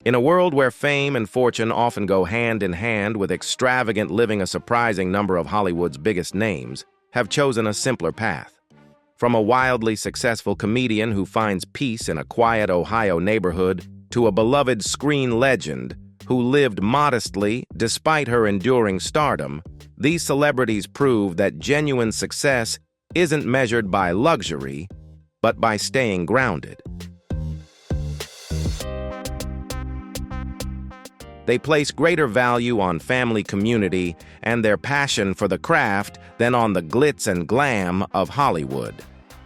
In a world where fame and fortune often go hand in hand with extravagant living, a surprising number of Hollywood's biggest names have chosen a simpler path. From a wildly successful comedian who finds peace in a quiet Ohio neighborhood to a beloved screen legend who lived modestly despite her enduring stardom, these celebrities prove that genuine success isn't measured by luxury, but by staying grounded. They place greater value on family, community, and their passion for the craft than on the glitz and glam of Hollywood.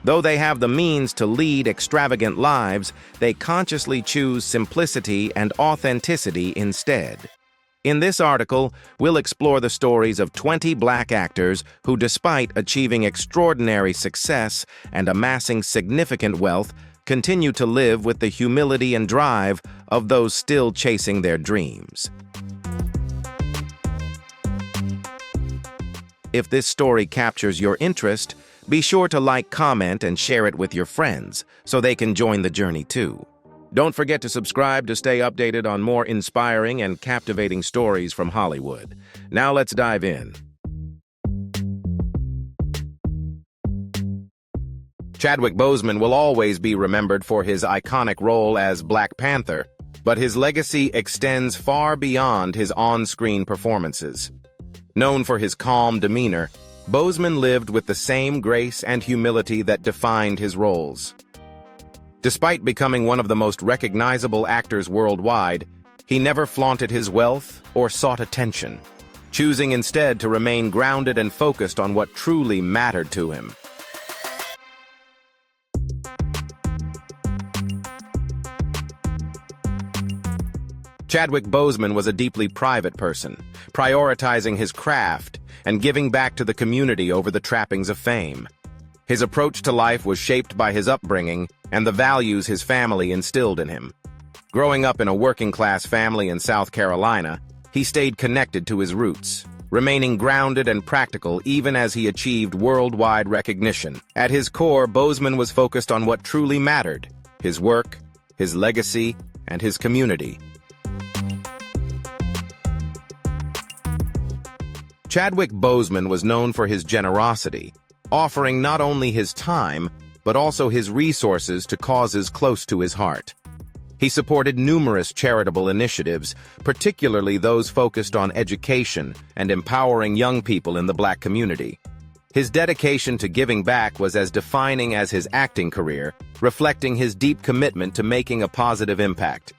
Though they have the means to lead extravagant lives, they consciously choose simplicity and authenticity instead. In this article, we'll explore the stories of 20 Black actors who, despite achieving extraordinary success and amassing significant wealth, continue to live with the humility and drive of those still chasing their dreams. If this story captures your interest, be sure to like, comment, and share it with your friends so they can join the journey too. Don't forget to subscribe to stay updated on more inspiring and captivating stories from Hollywood. Now let's dive in. Chadwick Boseman will always be remembered for his iconic role as Black Panther, but his legacy extends far beyond his on-screen performances. Known for his calm demeanor, Boseman lived with the same grace and humility that defined his roles. Despite becoming one of the most recognizable actors worldwide, he never flaunted his wealth or sought attention, choosing instead to remain grounded and focused on what truly mattered to him. Chadwick Boseman was a deeply private person, prioritizing his craft and giving back to the community over the trappings of fame. His approach to life was shaped by his upbringing and the values his family instilled in him. Growing up in a working-class family in South Carolina, he stayed connected to his roots, remaining grounded and practical even as he achieved worldwide recognition. At his core, Boseman was focused on what truly mattered: his work, his legacy, and his community. Chadwick Boseman was known for his generosity, offering not only his time, but also his resources to causes close to his heart. He supported numerous charitable initiatives, particularly those focused on education and empowering young people in the Black community. His dedication to giving back was as defining as his acting career, reflecting his deep commitment to making a positive impact.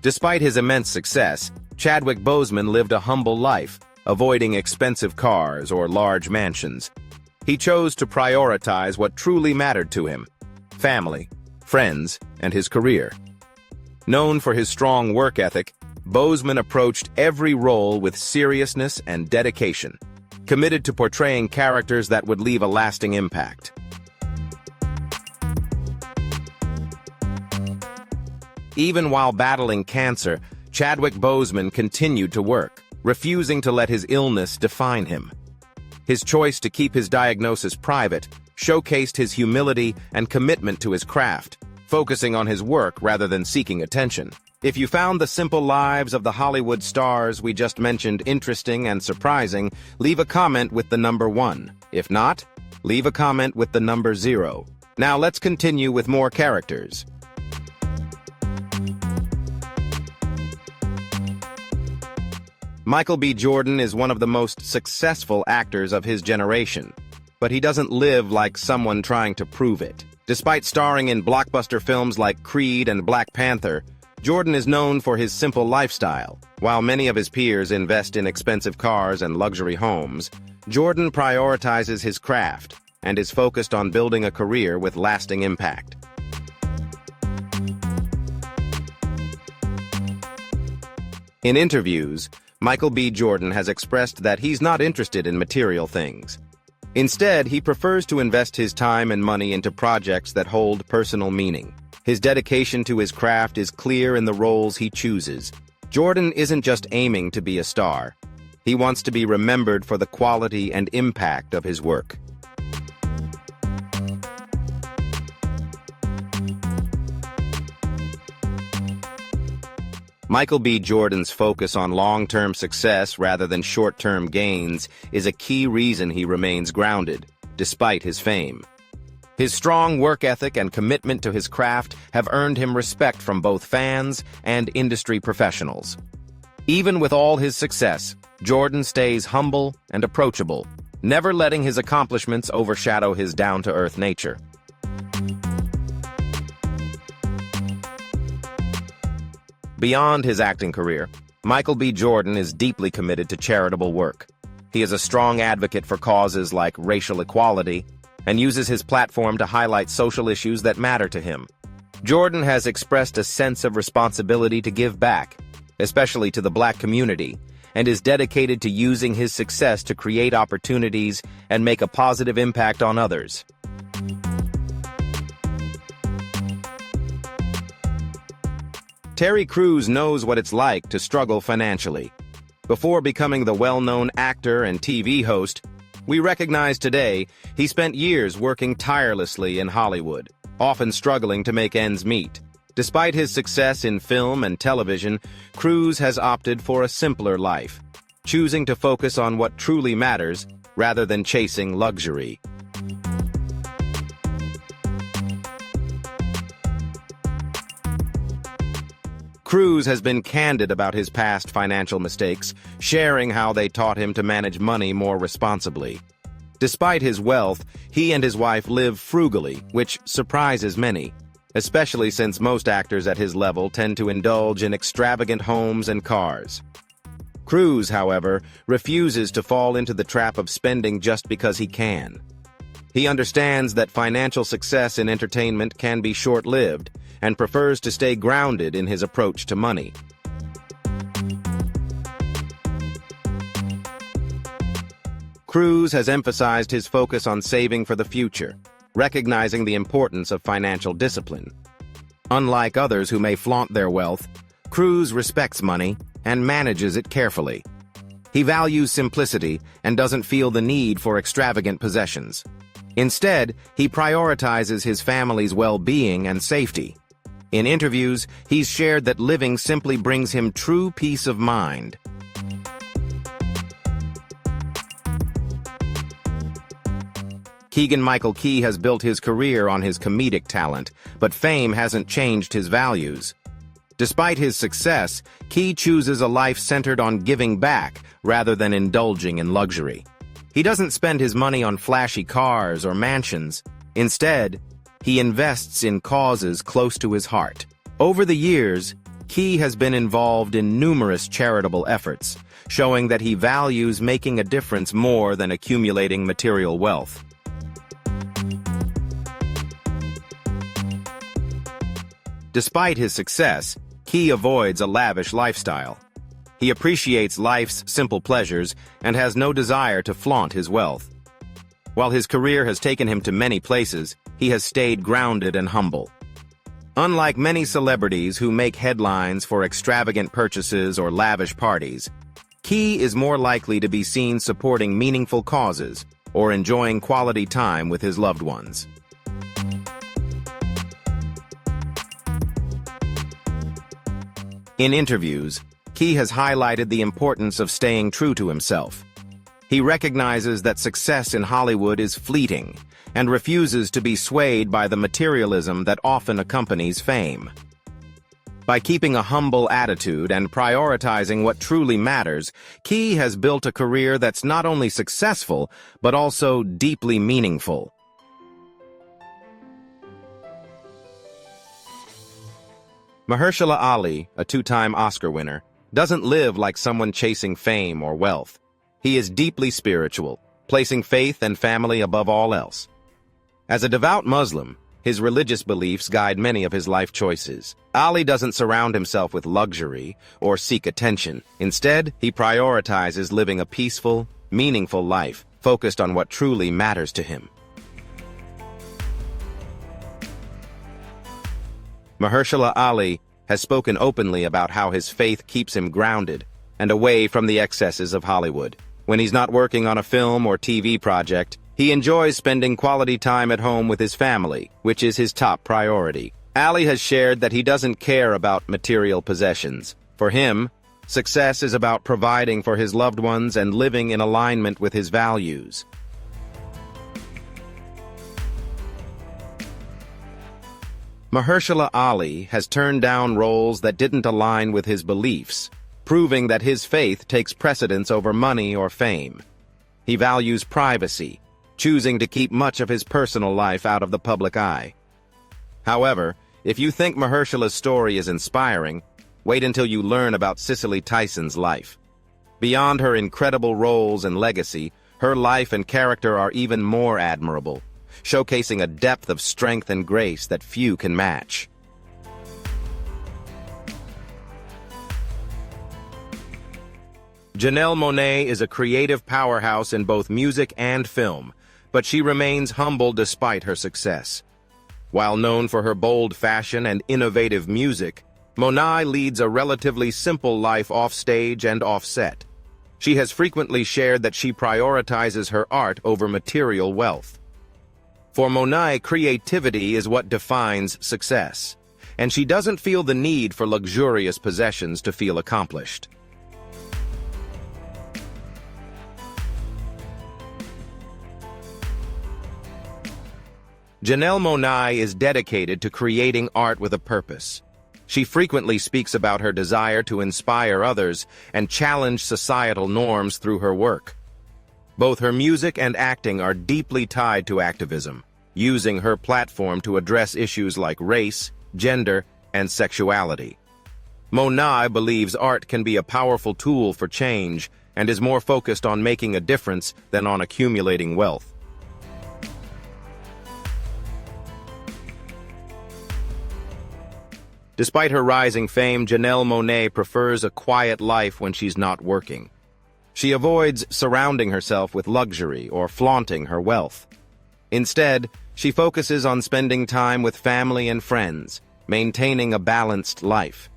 Despite his immense success, Chadwick Boseman lived a humble life, avoiding expensive cars or large mansions. He chose to prioritize what truly mattered to him: family, friends, and his career. Known for his strong work ethic, Boseman approached every role with seriousness and dedication, committed to portraying characters that would leave a lasting impact. Even while battling cancer, Chadwick Boseman continued to work, refusing to let his illness define him. His choice to keep his diagnosis private showcased his humility and commitment to his craft, focusing on his work rather than seeking attention. If you found the simple lives of the Hollywood stars we just mentioned interesting and surprising, leave a comment with the number 1. If not, leave a comment with the number 0. Now let's continue with more characters. Michael B. Jordan is one of the most successful actors of his generation, but he doesn't live like someone trying to prove it. Despite starring in blockbuster films like Creed and Black Panther, Jordan is known for his simple lifestyle. While many of his peers invest in expensive cars and luxury homes, Jordan prioritizes his craft and is focused on building a career with lasting impact. In interviews, Michael B. Jordan has expressed that he's not interested in material things. Instead, he prefers to invest his time and money into projects that hold personal meaning. His dedication to his craft is clear in the roles he chooses. Jordan isn't just aiming to be a star. He wants to be remembered for the quality and impact of his work. Michael B. Jordan's focus on long-term success rather than short-term gains is a key reason he remains grounded, despite his fame. His strong work ethic and commitment to his craft have earned him respect from both fans and industry professionals. Even with all his success, Jordan stays humble and approachable, never letting his accomplishments overshadow his down-to-earth nature. Beyond his acting career, Michael B. Jordan is deeply committed to charitable work. He is a strong advocate for causes like racial equality and uses his platform to highlight social issues that matter to him. Jordan has expressed a sense of responsibility to give back, especially to the Black community, and is dedicated to using his success to create opportunities and make a positive impact on others. Terry Crews knows what it's like to struggle financially. Before becoming the well-known actor and TV host, we recognize today he spent years working tirelessly in Hollywood, often struggling to make ends meet. Despite his success in film and television, Crews has opted for a simpler life, choosing to focus on what truly matters rather than chasing luxury. Crews has been candid about his past financial mistakes, sharing how they taught him to manage money more responsibly. Despite his wealth, he and his wife live frugally, which surprises many, especially since most actors at his level tend to indulge in extravagant homes and cars. Crews, however, refuses to fall into the trap of spending just because he can. He understands that financial success in entertainment can be short-lived, and prefers to stay grounded in his approach to money. Crews has emphasized his focus on saving for the future, recognizing the importance of financial discipline. Unlike others who may flaunt their wealth, Crews respects money and manages it carefully. He values simplicity and doesn't feel the need for extravagant possessions. Instead, he prioritizes his family's well-being and safety. In interviews, he's shared that living simply brings him true peace of mind. Keegan-Michael Key has built his career on his comedic talent, but fame hasn't changed his values. Despite his success, Key chooses a life centered on giving back rather than indulging in luxury. He doesn't spend his money on flashy cars or mansions. Instead, he invests in causes close to his heart. Over the years, Key has been involved in numerous charitable efforts, showing that he values making a difference more than accumulating material wealth. Despite his success, Key avoids a lavish lifestyle. He appreciates life's simple pleasures and has no desire to flaunt his wealth. While his career has taken him to many places, he has stayed grounded and humble. Unlike many celebrities who make headlines for extravagant purchases or lavish parties, Key is more likely to be seen supporting meaningful causes or enjoying quality time with his loved ones. In interviews, Key has highlighted the importance of staying true to himself. He recognizes that success in Hollywood is fleeting and refuses to be swayed by the materialism that often accompanies fame. By keeping a humble attitude and prioritizing what truly matters, Key has built a career that's not only successful, but also deeply meaningful. Mahershala Ali, a two-time Oscar winner, doesn't live like someone chasing fame or wealth. He is deeply spiritual, placing faith and family above all else. As a devout Muslim, his religious beliefs guide many of his life choices. Ali doesn't surround himself with luxury or seek attention. Instead, he prioritizes living a peaceful, meaningful life, focused on what truly matters to him. Mahershala Ali has spoken openly about how his faith keeps him grounded and away from the excesses of Hollywood. When he's not working on a film or TV project, he enjoys spending quality time at home with his family, which is his top priority. Ali has shared that he doesn't care about material possessions. For him, success is about providing for his loved ones and living in alignment with his values. Mahershala Ali has turned down roles that didn't align with his beliefs, proving that his faith takes precedence over money or fame. He values privacy, choosing to keep much of his personal life out of the public eye. However, if you think Mahershala's story is inspiring, wait until you learn about Cicely Tyson's life. Beyond her incredible roles and legacy, her life and character are even more admirable, showcasing a depth of strength and grace that few can match. Janelle Monáe is a creative powerhouse in both music and film, but she remains humble despite her success. While known for her bold fashion and innovative music, Monáe leads a relatively simple life off-stage and off-set. She has frequently shared that she prioritizes her art over material wealth. For Monáe, creativity is what defines success, and she doesn't feel the need for luxurious possessions to feel accomplished. Janelle Monáe is dedicated to creating art with a purpose. She frequently speaks about her desire to inspire others and challenge societal norms through her work. Both her music and acting are deeply tied to activism, using her platform to address issues like race, gender, and sexuality. Monáe believes art can be a powerful tool for change and is more focused on making a difference than on accumulating wealth. Despite her rising fame, Janelle Monáe prefers a quiet life when she's not working. She avoids surrounding herself with luxury or flaunting her wealth. Instead, she focuses on spending time with family and friends, maintaining a balanced life.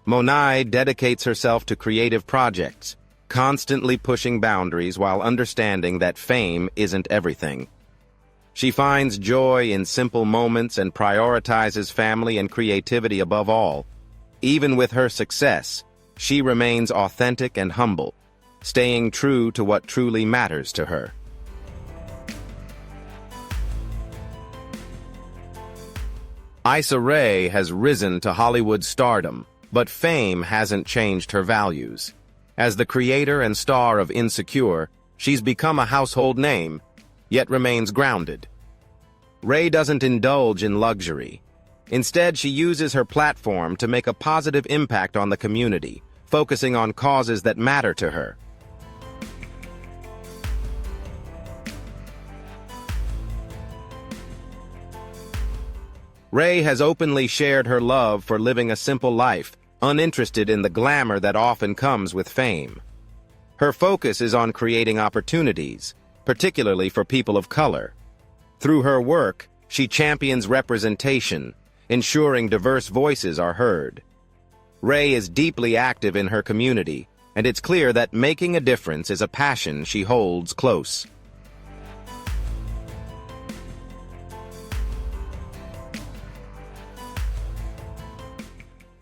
Monáe dedicates herself to creative projects, constantly pushing boundaries while understanding that fame isn't everything. She finds joy in simple moments and prioritizes family and creativity above all. Even with her success, she remains authentic and humble, staying true to what truly matters to her. Issa Rae has risen to Hollywood stardom, but fame hasn't changed her values. As the creator and star of Insecure, she's become a household name, yet remains grounded. Rae doesn't indulge in luxury. Instead, she uses her platform to make a positive impact on the community, focusing on causes that matter to her. Rae has openly shared her love for living a simple life, uninterested in the glamour that often comes with fame. Her focus is on creating opportunities, particularly for people of color. Through her work, she champions representation, ensuring diverse voices are heard. Rae is deeply active in her community, and it's clear that making a difference is a passion she holds close.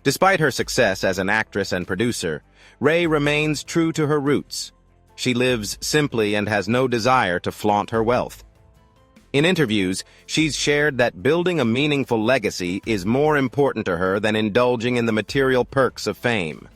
Despite her success as an actress and producer, Rae remains true to her roots. She lives simply and has no desire to flaunt her wealth. In interviews, she's shared that building a meaningful legacy is more important to her than indulging in the material perks of fame.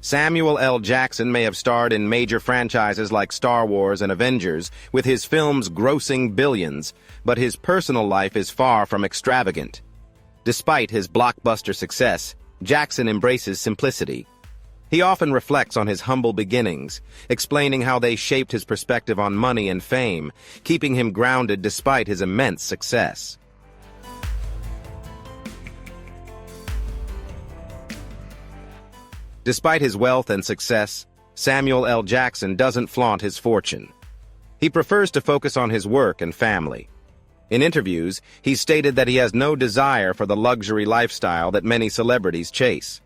Samuel L. Jackson may have starred in major franchises like Star Wars and Avengers, with his films grossing billions, but his personal life is far from extravagant. Despite his blockbuster success, Jackson embraces simplicity. He often reflects on his humble beginnings, explaining how they shaped his perspective on money and fame, keeping him grounded despite his immense success. Despite his wealth and success, Samuel L. Jackson doesn't flaunt his fortune. He prefers to focus on his work and family. In interviews, he's stated that he has no desire for the luxury lifestyle that many celebrities chase.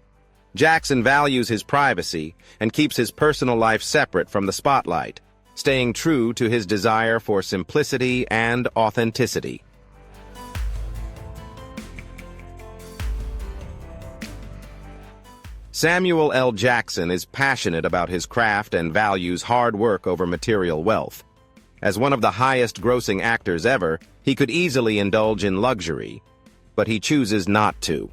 Jackson values his privacy and keeps his personal life separate from the spotlight, staying true to his desire for simplicity and authenticity. Samuel L. Jackson is passionate about his craft and values hard work over material wealth. As one of the highest-grossing actors ever, he could easily indulge in luxury, but he chooses not to.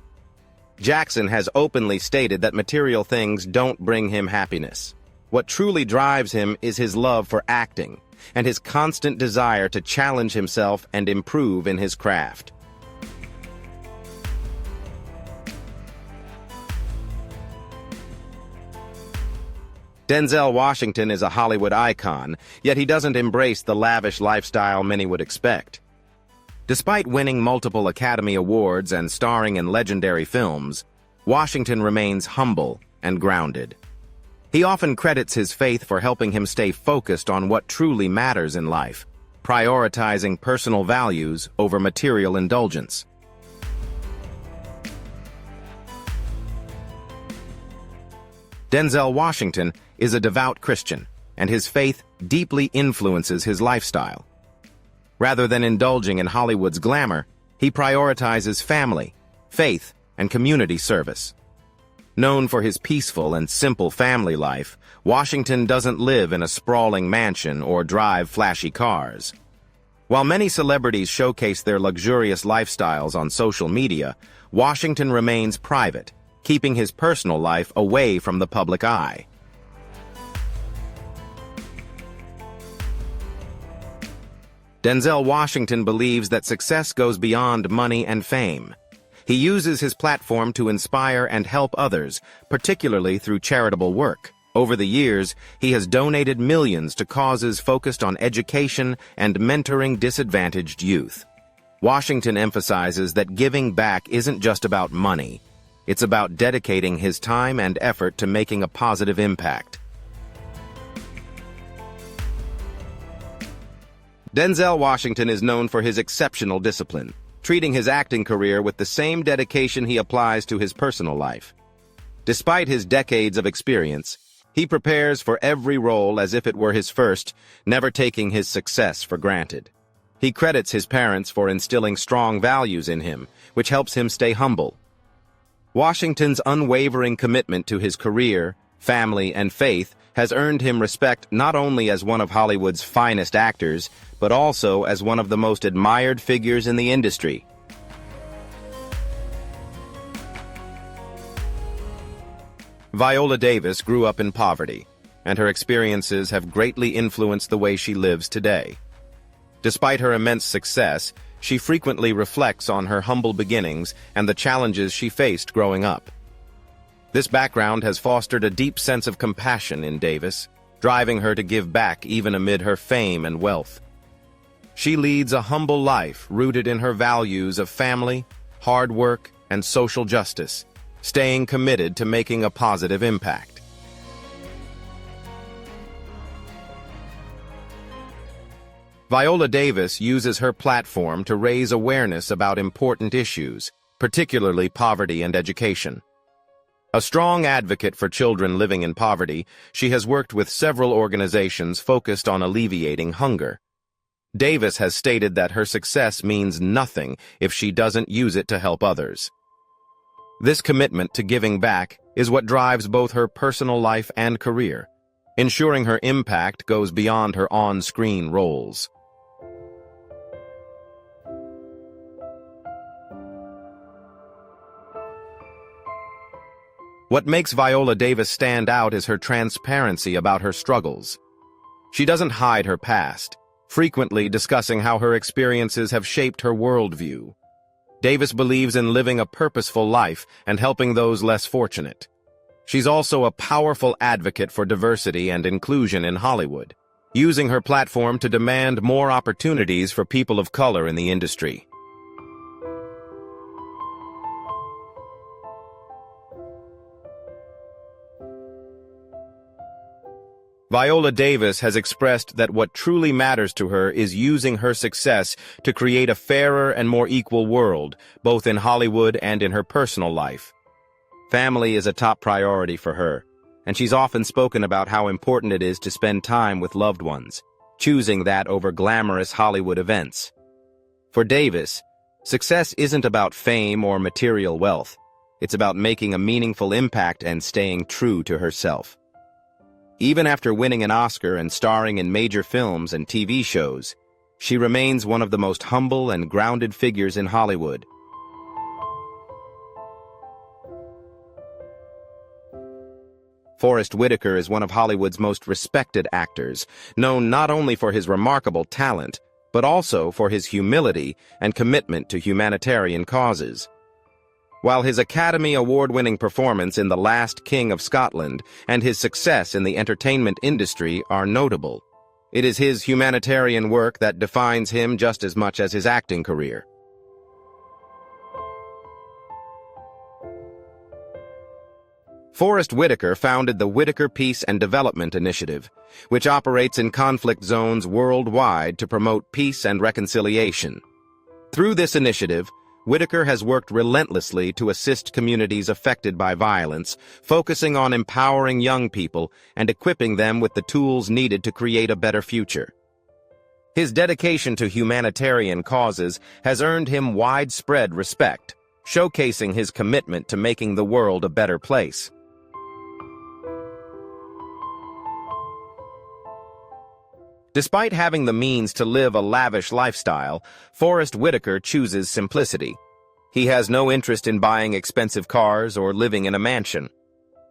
Jackson has openly stated that material things don't bring him happiness. What truly drives him is his love for acting and his constant desire to challenge himself and improve in his craft. Denzel Washington is a Hollywood icon, yet he doesn't embrace the lavish lifestyle many would expect. Despite winning multiple Academy Awards and starring in legendary films, Washington remains humble and grounded. He often credits his faith for helping him stay focused on what truly matters in life, prioritizing personal values over material indulgence. Denzel Washington is a devout Christian, and his faith deeply influences his lifestyle. Rather than indulging in Hollywood's glamour, he prioritizes family, faith, and community service. Known for his peaceful and simple family life, Washington doesn't live in a sprawling mansion or drive flashy cars. While many celebrities showcase their luxurious lifestyles on social media, Washington remains private, keeping his personal life away from the public eye. Denzel Washington believes that success goes beyond money and fame. He uses his platform to inspire and help others, particularly through charitable work. Over the years, he has donated millions to causes focused on education and mentoring disadvantaged youth. Washington emphasizes that giving back isn't just about money. It's about dedicating his time and effort to making a positive impact. Denzel Washington is known for his exceptional discipline, treating his acting career with the same dedication he applies to his personal life. Despite his decades of experience, he prepares for every role as if it were his first, never taking his success for granted. He credits his parents for instilling strong values in him, which helps him stay humble. Washington's unwavering commitment to his career, family, and faith has earned him respect not only as one of Hollywood's finest actors, but also as one of the most admired figures in the industry. Viola Davis grew up in poverty, and her experiences have greatly influenced the way she lives today. Despite her immense success, she frequently reflects on her humble beginnings and the challenges she faced growing up. This background has fostered a deep sense of compassion in Davis, driving her to give back even amid her fame and wealth. She leads a humble life rooted in her values of family, hard work, and social justice, staying committed to making a positive impact. Viola Davis uses her platform to raise awareness about important issues, particularly poverty and education. A strong advocate for children living in poverty, she has worked with several organizations focused on alleviating hunger. Davis has stated that her success means nothing if she doesn't use it to help others. This commitment to giving back is what drives both her personal life and career, ensuring her impact goes beyond her on-screen roles. What makes Viola Davis stand out is her transparency about her struggles. She doesn't hide her past, frequently discussing how her experiences have shaped her worldview. Davis believes in living a purposeful life and helping those less fortunate. She's also a powerful advocate for diversity and inclusion in Hollywood, using her platform to demand more opportunities for people of color in the industry. Viola Davis has expressed that what truly matters to her is using her success to create a fairer and more equal world, both in Hollywood and in her personal life. Family is a top priority for her, and she's often spoken about how important it is to spend time with loved ones, choosing that over glamorous Hollywood events. For Davis, success isn't about fame or material wealth. It's about making a meaningful impact and staying true to herself. Even after winning an Oscar and starring in major films and TV shows, she remains one of the most humble and grounded figures in Hollywood. Forest Whitaker is one of Hollywood's most respected actors, known not only for his remarkable talent, but also for his humility and commitment to humanitarian causes. While his Academy Award-winning performance in The Last King of Scotland and his success in the entertainment industry are notable, it is his humanitarian work that defines him just as much as his acting career. Forest Whitaker founded the Whitaker Peace and Development Initiative, which operates in conflict zones worldwide to promote peace and reconciliation. Through this initiative, Whitaker has worked relentlessly to assist communities affected by violence, focusing on empowering young people and equipping them with the tools needed to create a better future. His dedication to humanitarian causes has earned him widespread respect, showcasing his commitment to making the world a better place. Despite having the means to live a lavish lifestyle, Forest Whitaker chooses simplicity. He has no interest in buying expensive cars or living in a mansion.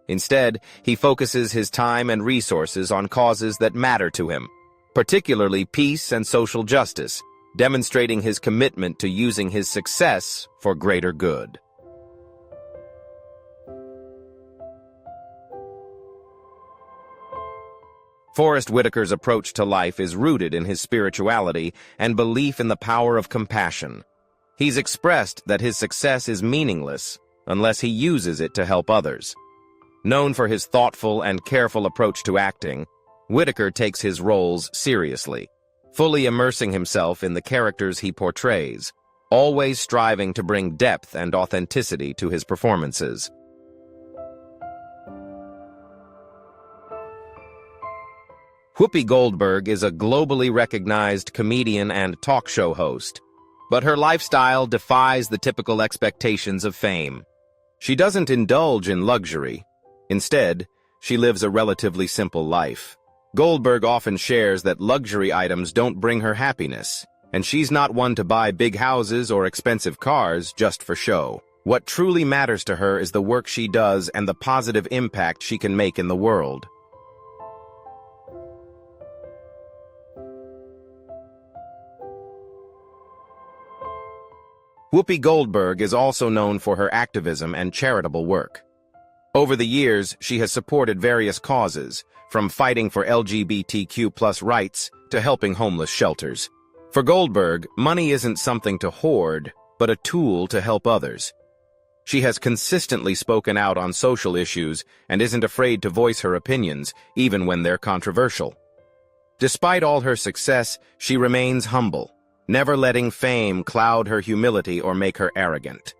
Instead, he focuses his time and resources on causes that matter to him, particularly peace and social justice, demonstrating his commitment to using his success for greater good. Forest Whitaker's approach to life is rooted in his spirituality and belief in the power of compassion. He's expressed that his success is meaningless unless he uses it to help others. Known for his thoughtful and careful approach to acting, Whitaker takes his roles seriously, fully immersing himself in the characters he portrays, always striving to bring depth and authenticity to his performances. Whoopi Goldberg is a globally recognized comedian and talk show host, but her lifestyle defies the typical expectations of fame. She doesn't indulge in luxury. Instead, she lives a relatively simple life. Goldberg often shares that luxury items don't bring her happiness, and she's not one to buy big houses or expensive cars just for show. What truly matters to her is the work she does and the positive impact she can make in the world. Whoopi Goldberg is also known for her activism and charitable work. Over the years, she has supported various causes, from fighting for LGBTQ+ rights to helping homeless shelters. For Goldberg, money isn't something to hoard, but a tool to help others. She has consistently spoken out on social issues and isn't afraid to voice her opinions, even when they're controversial. Despite all her success, she remains humble, never letting fame cloud her humility or make her arrogant.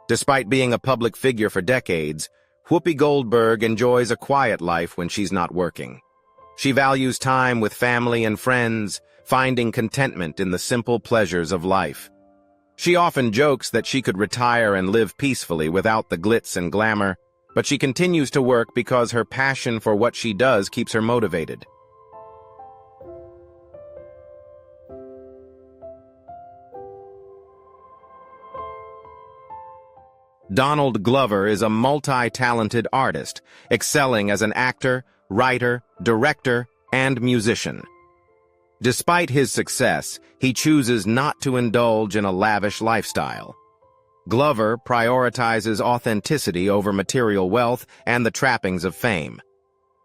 Despite being a public figure for decades, Whoopi Goldberg enjoys a quiet life when she's not working. She values time with family and friends, finding contentment in the simple pleasures of life. She often jokes that she could retire and live peacefully without the glitz and glamour, but she continues to work because her passion for what she does keeps her motivated. Donald Glover is a multi-talented artist, excelling as an actor, writer, director, and musician. Despite his success, he chooses not to indulge in a lavish lifestyle. Glover prioritizes authenticity over material wealth and the trappings of fame.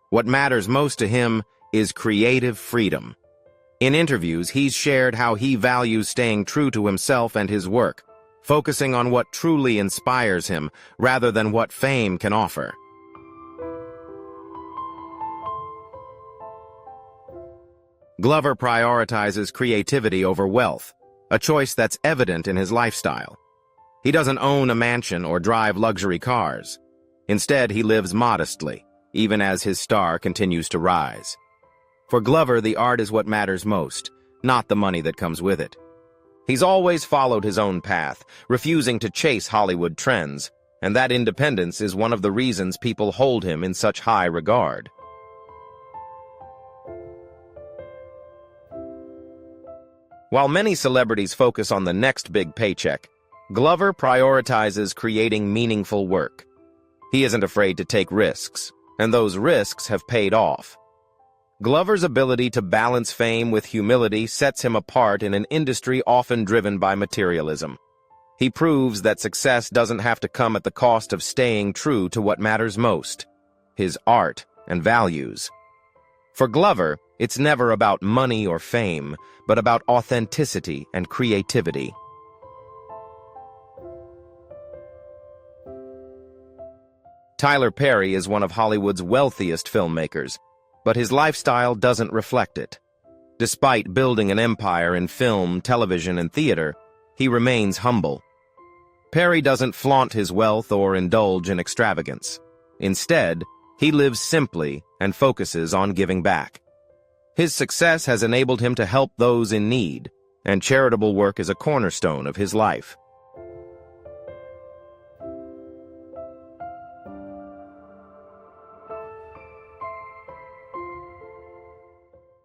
What matters most to him is creative freedom. In interviews, he's shared how he values staying true to himself and his work, focusing on what truly inspires him rather than what fame can offer. Glover prioritizes creativity over wealth, a choice that's evident in his lifestyle. He doesn't own a mansion or drive luxury cars. Instead, he lives modestly, even as his star continues to rise. For Glover, the art is what matters most, not the money that comes with it. He's always followed his own path, refusing to chase Hollywood trends, and that independence is one of the reasons people hold him in such high regard. While many celebrities focus on the next big paycheck, Glover prioritizes creating meaningful work. He isn't afraid to take risks, and those risks have paid off. Glover's ability to balance fame with humility sets him apart in an industry often driven by materialism. He proves that success doesn't have to come at the cost of staying true to what matters most: his art and values. For Glover, it's never about money or fame, but about authenticity and creativity. Tyler Perry is one of Hollywood's wealthiest filmmakers, but his lifestyle doesn't reflect it. Despite building an empire in film, television, and theater, he remains humble. Perry doesn't flaunt his wealth or indulge in extravagance. Instead, he lives simply and focuses on giving back. His success has enabled him to help those in need, and charitable work is a cornerstone of his life.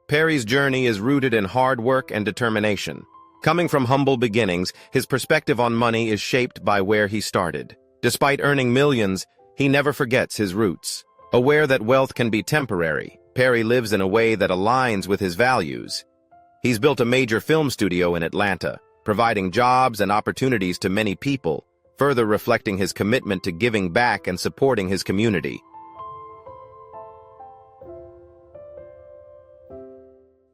Perry's journey is rooted in hard work and determination. Coming from humble beginnings, his perspective on money is shaped by where he started. Despite earning millions, he never forgets his roots. Aware that wealth can be temporary, Perry lives in a way that aligns with his values. He's built a major film studio in Atlanta, providing jobs and opportunities to many people, further reflecting his commitment to giving back and supporting his community.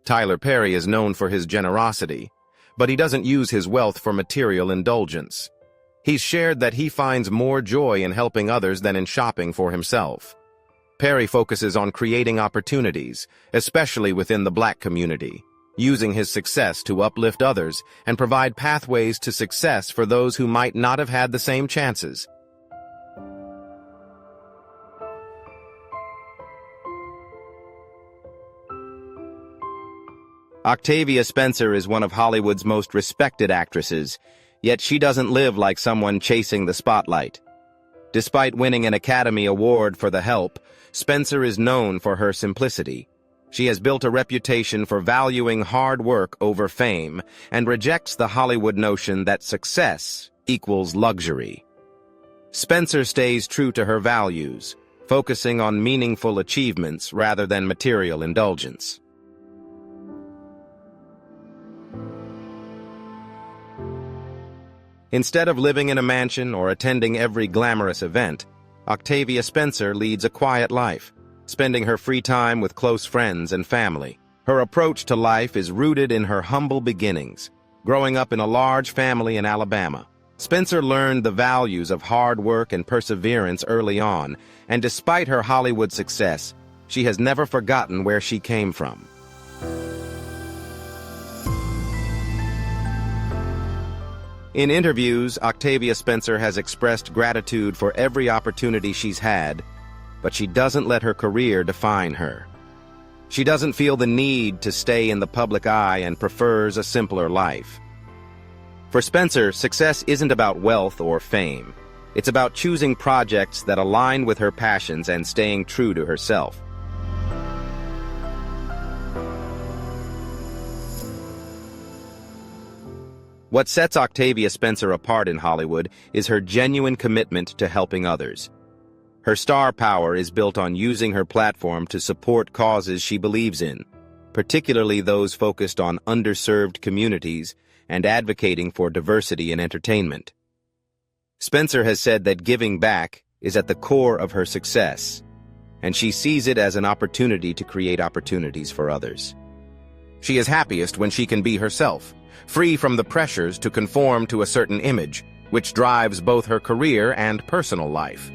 Tyler Perry is known for his generosity, but he doesn't use his wealth for material indulgence. He's shared that he finds more joy in helping others than in shopping for himself. Perry focuses on creating opportunities, especially within the Black community, using his success to uplift others and provide pathways to success for those who might not have had the same chances. Octavia Spencer is one of Hollywood's most respected actresses, yet she doesn't live like someone chasing the spotlight. Despite winning an Academy Award for The Help, Spencer is known for her simplicity. She has built a reputation for valuing hard work over fame and rejects the Hollywood notion that success equals luxury. Spencer stays true to her values, focusing on meaningful achievements rather than material indulgence. Instead of living in a mansion or attending every glamorous event, Octavia Spencer leads a quiet life, spending her free time with close friends and family. Her approach to life is rooted in her humble beginnings. Growing up in a large family in Alabama, Spencer learned the values of hard work and perseverance early on, and despite her Hollywood success, she has never forgotten where she came from. In interviews, Octavia Spencer has expressed gratitude for every opportunity she's had, but she doesn't let her career define her. She doesn't feel the need to stay in the public eye and prefers a simpler life. For Spencer, success isn't about wealth or fame. It's about choosing projects that align with her passions and staying true to herself. What sets Octavia Spencer apart in Hollywood is her genuine commitment to helping others. Her star power is built on using her platform to support causes she believes in, particularly those focused on underserved communities and advocating for diversity in entertainment. Spencer has said that giving back is at the core of her success, and she sees it as an opportunity to create opportunities for others. She is happiest when she can be herself, free from the pressures to conform to a certain image, which drives both her career and personal life.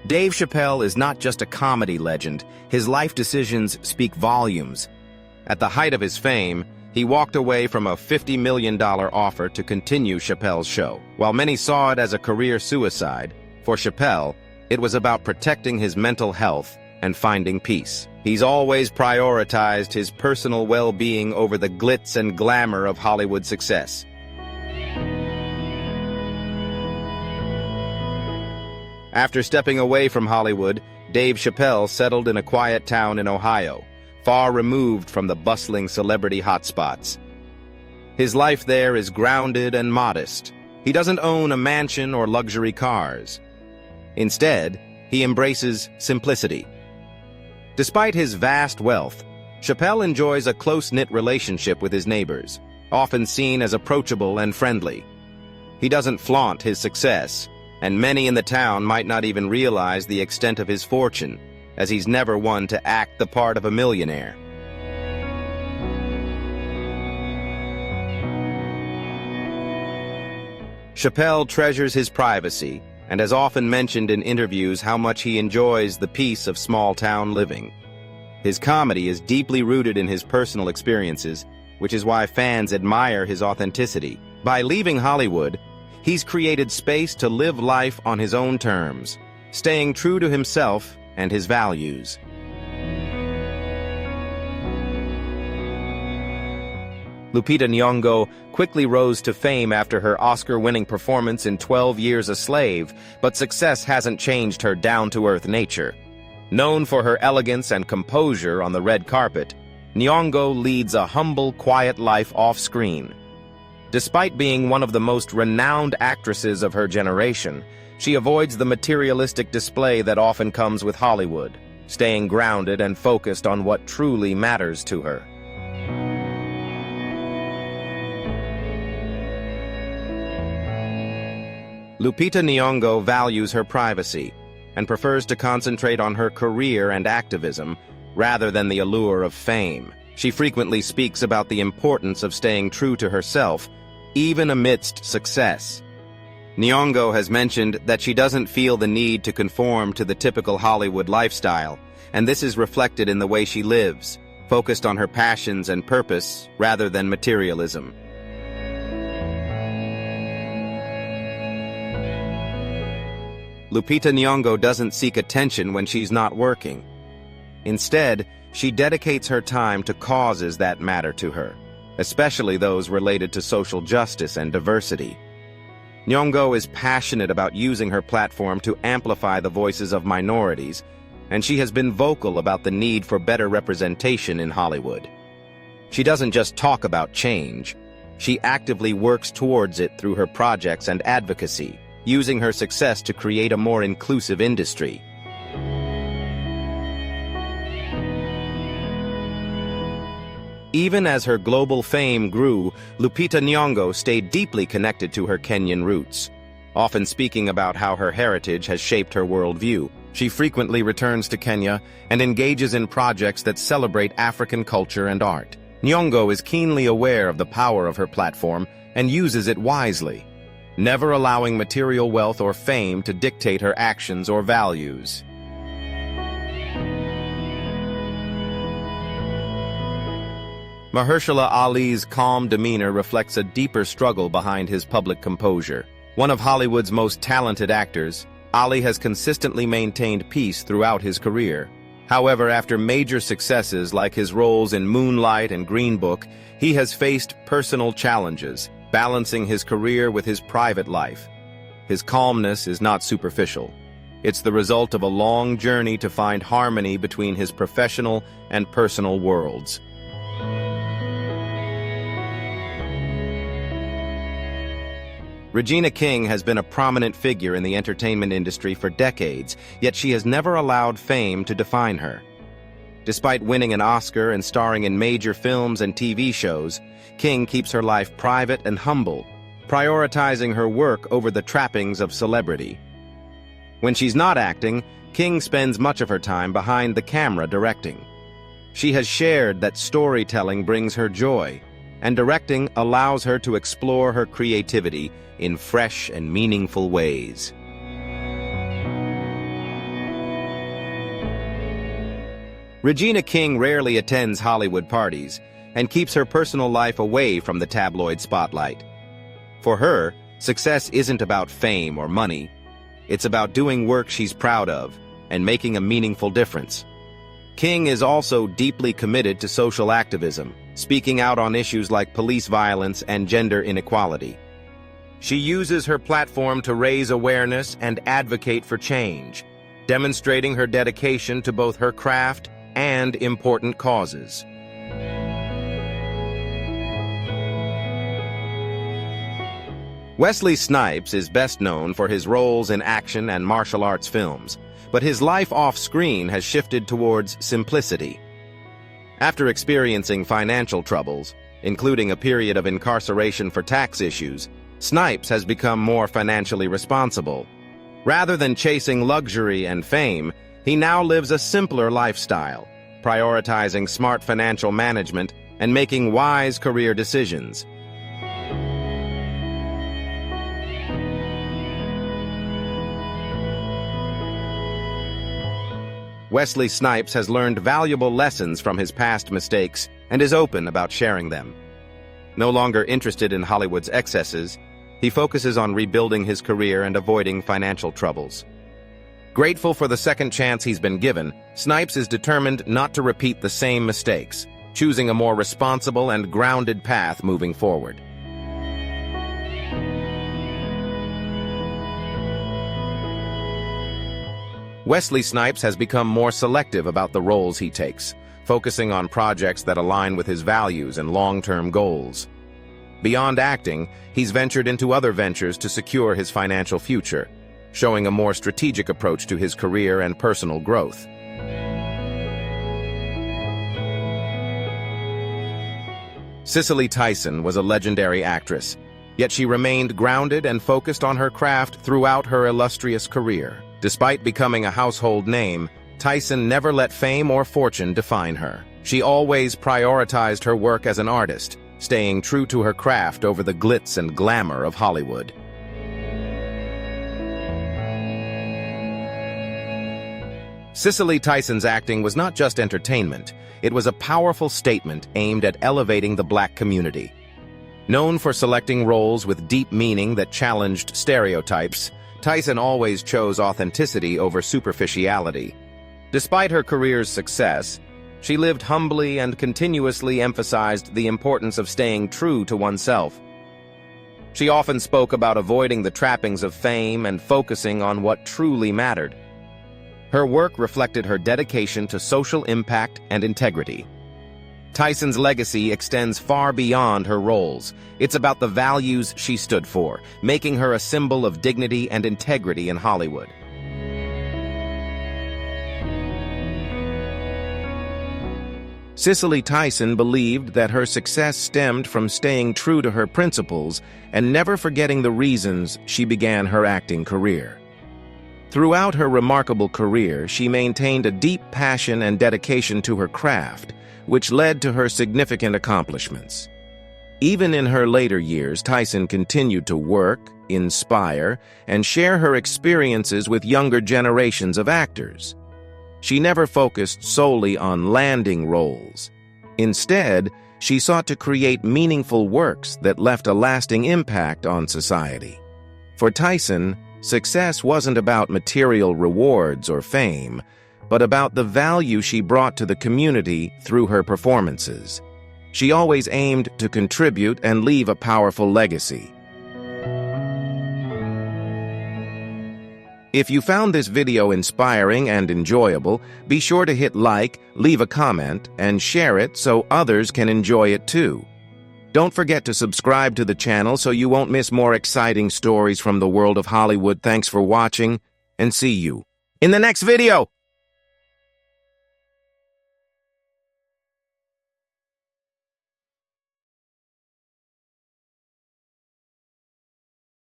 Dave Chappelle is not just a comedy legend. His life decisions speak volumes. At the height of his fame, he walked away from a $50 million offer to continue Chappelle's show. While many saw it as a career suicide, for Chappelle, it was about protecting his mental health and finding peace. He's always prioritized his personal well-being over the glitz and glamour of Hollywood success. After stepping away from Hollywood, Dave Chappelle settled in a quiet town in Ohio, far removed from the bustling celebrity hotspots. His life there is grounded and modest. He doesn't own a mansion or luxury cars. Instead, he embraces simplicity. Despite his vast wealth, Chappelle enjoys a close-knit relationship with his neighbors, often seen as approachable and friendly. He doesn't flaunt his success, and many in the town might not even realize the extent of his fortune, as he's never one to act the part of a millionaire. Chappelle treasures his privacy and has often mentioned in interviews how much he enjoys the peace of small-town living. His comedy is deeply rooted in his personal experiences, which is why fans admire his authenticity. By leaving Hollywood, he's created space to live life on his own terms, staying true to himself and his values. Lupita Nyong'o quickly rose to fame after her Oscar-winning performance in 12 Years a Slave, but success hasn't changed her down-to-earth nature. Known for her elegance and composure on the red carpet, Nyong'o leads a humble, quiet life off-screen. Despite being one of the most renowned actresses of her generation, she avoids the materialistic display that often comes with Hollywood, staying grounded and focused on what truly matters to her. Lupita Nyong'o values her privacy and prefers to concentrate on her career and activism rather than the allure of fame. She frequently speaks about the importance of staying true to herself, even amidst success. Nyong'o has mentioned that she doesn't feel the need to conform to the typical Hollywood lifestyle, and this is reflected in the way she lives, focused on her passions and purpose rather than materialism. Lupita Nyong'o doesn't seek attention when she's not working. Instead, she dedicates her time to causes that matter to her, especially those related to social justice and diversity. Nyong'o is passionate about using her platform to amplify the voices of minorities, and she has been vocal about the need for better representation in Hollywood. She doesn't just talk about change, she actively works towards it through her projects and advocacy, using her success to create a more inclusive industry. Even as her global fame grew, Lupita Nyong'o stayed deeply connected to her Kenyan roots, often speaking about how her heritage has shaped her worldview. She frequently returns to Kenya and engages in projects that celebrate African culture and art. Nyong'o is keenly aware of the power of her platform and uses it wisely, never allowing material wealth or fame to dictate her actions or values. Mahershala Ali's calm demeanor reflects a deeper struggle behind his public composure. One of Hollywood's most talented actors, Ali has consistently maintained peace throughout his career. However, after major successes like his roles in Moonlight and Green Book, he has faced personal challenges, balancing his career with his private life. His calmness is not superficial. It's the result of a long journey to find harmony between his professional and personal worlds. Regina King has been a prominent figure in the entertainment industry for decades, yet she has never allowed fame to define her. Despite winning an Oscar and starring in major films and TV shows, King keeps her life private and humble, prioritizing her work over the trappings of celebrity. When she's not acting, King spends much of her time behind the camera directing. She has shared that storytelling brings her joy, and directing allows her to explore her creativity in fresh and meaningful ways. Regina King rarely attends Hollywood parties and keeps her personal life away from the tabloid spotlight. For her, success isn't about fame or money. It's about doing work she's proud of and making a meaningful difference. King is also deeply committed to social activism, speaking out on issues like police violence and gender inequality. She uses her platform to raise awareness and advocate for change, demonstrating her dedication to both her craft and important causes. Wesley Snipes is best known for his roles in action and martial arts films, but his life off-screen has shifted towards simplicity. After experiencing financial troubles, including a period of incarceration for tax issues, Snipes has become more financially responsible. Rather than chasing luxury and fame, he now lives a simpler lifestyle, prioritizing smart financial management and making wise career decisions. Wesley Snipes has learned valuable lessons from his past mistakes and is open about sharing them. No longer interested in Hollywood's excesses, he focuses on rebuilding his career and avoiding financial troubles. Grateful for the second chance he's been given, Snipes is determined not to repeat the same mistakes, choosing a more responsible and grounded path moving forward. Wesley Snipes has become more selective about the roles he takes, focusing on projects that align with his values and long-term goals. Beyond acting, he's ventured into other ventures to secure his financial future, showing a more strategic approach to his career and personal growth. Cicely Tyson was a legendary actress, yet she remained grounded and focused on her craft throughout her illustrious career. Despite becoming a household name, Tyson never let fame or fortune define her. She always prioritized her work as an artist, staying true to her craft over the glitz and glamour of Hollywood. Cicely Tyson's acting was not just entertainment, it was a powerful statement aimed at elevating the Black community. Known for selecting roles with deep meaning that challenged stereotypes, Tyson always chose authenticity over superficiality. Despite her career's success, she lived humbly and continuously emphasized the importance of staying true to oneself. She often spoke about avoiding the trappings of fame and focusing on what truly mattered. Her work reflected her dedication to social impact and integrity. Tyson's legacy extends far beyond her roles. It's about the values she stood for, making her a symbol of dignity and integrity in Hollywood. Cicely Tyson believed that her success stemmed from staying true to her principles and never forgetting the reasons she began her acting career. Throughout her remarkable career, she maintained a deep passion and dedication to her craft, which led to her significant accomplishments. Even in her later years, Tyson continued to work, inspire, and share her experiences with younger generations of actors. She never focused solely on landing roles. Instead, she sought to create meaningful works that left a lasting impact on society. For Tyson, success wasn't about material rewards or fame, but about the value she brought to the community through her performances. She always aimed to contribute and leave a powerful legacy. If you found this video inspiring and enjoyable, be sure to hit like, leave a comment, and share it so others can enjoy it too. Don't forget to subscribe to the channel so you won't miss more exciting stories from the world of Hollywood. Thanks for watching, and see you in the next video!